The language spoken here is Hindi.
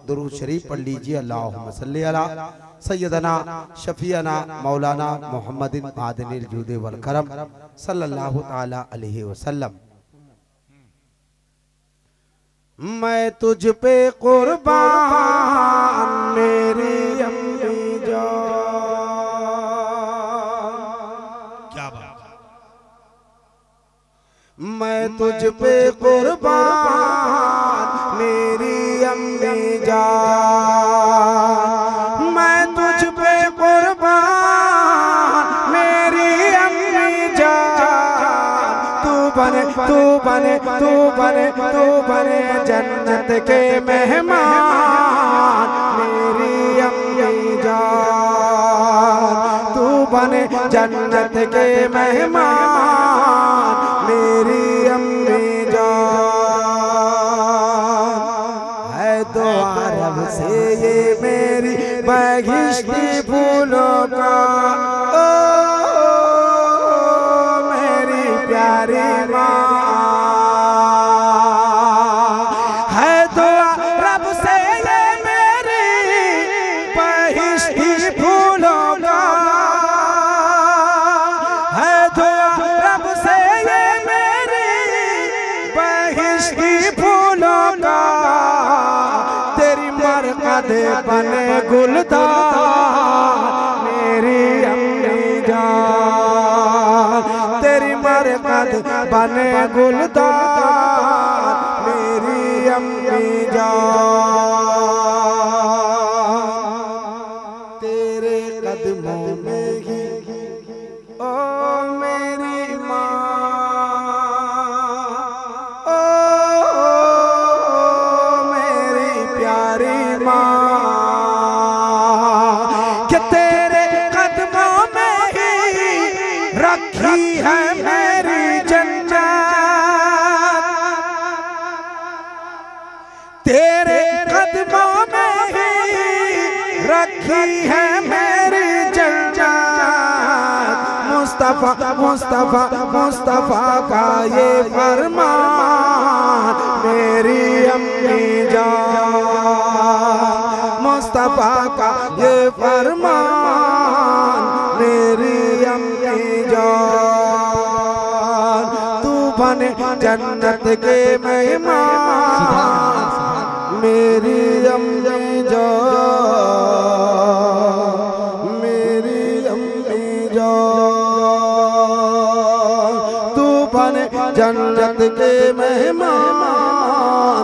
दुरूद शरीफ पढ़ लीजिए। अल्लाहुम्मा सल्ली अला सय्यदना शफीअना मौलाना मुहम्मदिन आदनिल जूदे वल करम सल्लल्लाहु ताला अलैहि वसल्लम। मैं तुझ पे कुर्बान मेरी अम्मी जान, क्या बात। मैं तुझ पे कुर्बान मेरी अम्मी जान, मैं तुझ पे कुर्बान मेरी अम्मी जान। तू बने तू बने तू बने तू बने जन्नत के मेहमान मेरी अम्मी जान। तू बने जन्नत के मेहमान मेरी अम्मी जान। है तो अरब से ये मेरी बहिश्ती फूलों का ओ मेरी प्यारी माँ। है तो अरब से ये मेरी बहिश्ती फूलों का, है तो अरब से ये मेरी बहिश्ती फूलों का। तेरी मरकत बने गुलदार मेरी अम्मी जान। तेरी मरकत बने गुलदार मेरी अम्मी जान। तेरे कदमों में ही ओ मेरी माँ, ओ मेरी प्यारी माँ, कि तेरे कदमों में ही रखी है मेरी जन्नत। तेरे कदमों में ही रखी है मेरी जन्नत। मुस्तफा मुस्तफा मुस्तफा का ये फरमान मेरी अम्मी जान। मुस्तफा का ये फरमान मेरी अम्मी जान। तू बने जन्नत के मेहमान मेरी अम्मी जान, मेरी अम्मी जान। तू बने जन्नत के मेहमान